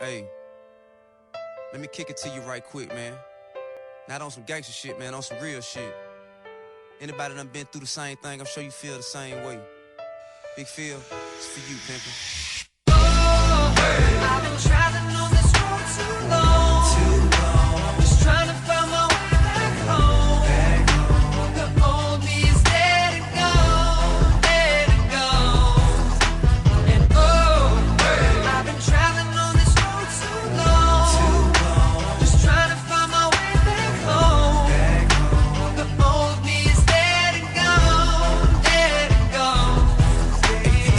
Hey, let me kick it to you right quick, man. Not on some gangster shit, man, on some real shit. Anybody done been through the same thing, I'm sure you feel the same way. Big Phil, it's for you, pimpin'. I've been traveling on this road too long. Just trying to find my way back home. The old me is dead and gone, dead and gone. And I've been traveling on this road too long. Just trying to find my way back home. The old me is dead and gone, dead and gone.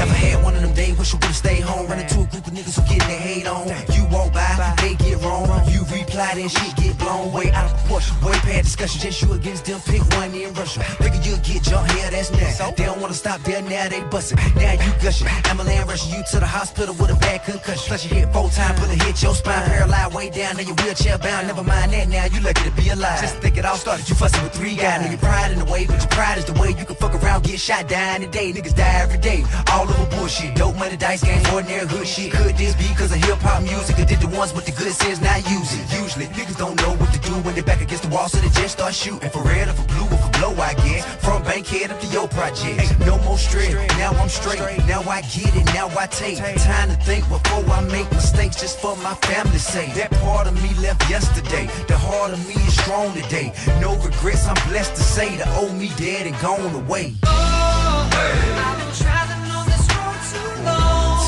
Ever had one of them days wish you would've stayed home? Running to a group of niggas who getting their hate on. You walk by, they get wrong. You reply, then shit get blown way out of proportion. Way past discussion, just you against them, pick one in Russia. Figure you'll get jumped here, that's next. They don't wanna stop there, now they bustin'. Now you gushing. Ambulance rushing you to the hospital with a bad concussion. Plus you hit 4 times, bullet hit your spine, paralyzed way down, now you wheelchair bound. Never mind that, now you lucky to be alive. Just think it all started, you fussing with 3 guys. Now your pride in the way, but your pride is the way you can fuck around, get shot, die in the day. Niggas die every day, all over bullshit. Dope money, dice game, ordinary hood shit. Could this be cause of hip-hop music? Or did the ones with the good sense not use it? Usually, niggas don't know what to do when they're back against the wall, so they just start shooting. For red or for blue or for blow, I guess. From Bankhead up to your project. No more stress, now I'm straight. Now I get it, now I take time to think before I make mistakes, just for my family's sake. That part of me left yesterday. The heart of me is strong today. No regrets, I'm blessed to say the old me dead and gone away. I've been traveling on this road too long.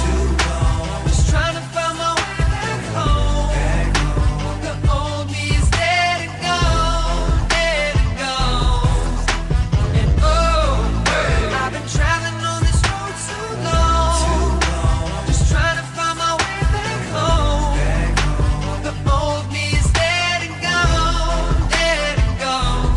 Just trying to find my way back home. The old me is dead and gone, dead and gone. And I've been traveling on this road too long. Just trying to find my way back home. The old me is dead and gone, dead and gone.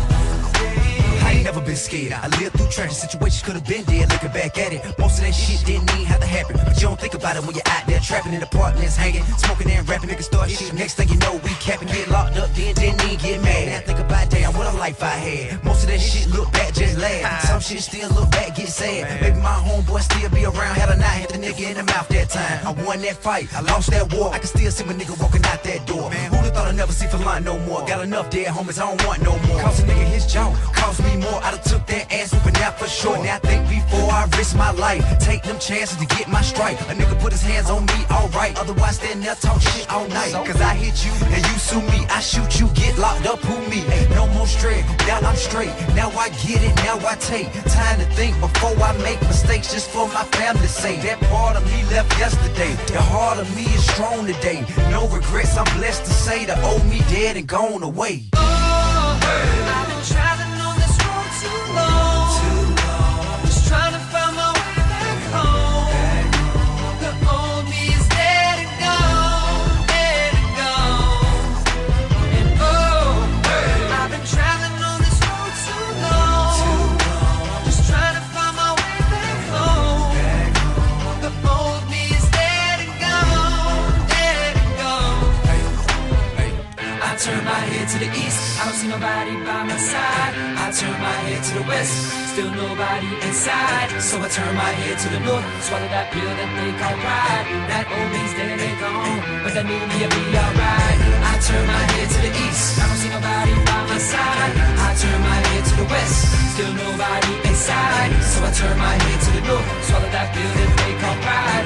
I ain't never been scared. I lived through tragic situations, could've been dead. Looking back at it, most of that shit didn't even have to happen. But you don't think about it when you're out there trapping in apartments, hanging, smoking and rapping. Niggas start shit. Next thing you know, we capping, get locked up, then didn't even get mad. Now think about damn what a life I had. Most of that shit look back, just laugh. Some shit still look back, get sad. Maybe my homeboy still be around. Had I not hit the nigga in the mouth that time. I won that fight, I lost that war. I can still see my nigga walking out that door. Who'da thought I'd never see for line no more? Got enough dead homies, I don't want no more. Cost a nigga his jaw, cost me more. I done took that ass whooping out for sure. Now think before I risk my life. Take them chances to get my strike. A nigga put his hands on me, alright. Otherwise stand there talk shit all night. Cause I hit you and you sue me. I shoot you, get locked up, who me? Ain't no more straight, now I'm straight. Now I get it, now I take time to think before I make mistakes, just for my family's sake. That part of me left yesterday. The heart of me is strong today. No regrets, I'm blessed to say the old me dead and gone away. I've been traveling on this road too long. Just trying to find my way back home. The old me is dead and gone, dead and gone. And I've been traveling on this road too long. Just trying to find my way back home. The old me is dead and gone, dead and gone. I turn my head to the east, I don't see nobody by my side. I turn my head to the west, still nobody inside. So I turn my head to the north, swallow that pill that they call pride. That old me's dead and gone, but that new me'll be alright. I turn my head to the east, I don't see nobody by my side. I turn my head to the west, still nobody inside. So I turn my head to the north, swallow that pill that they call pride.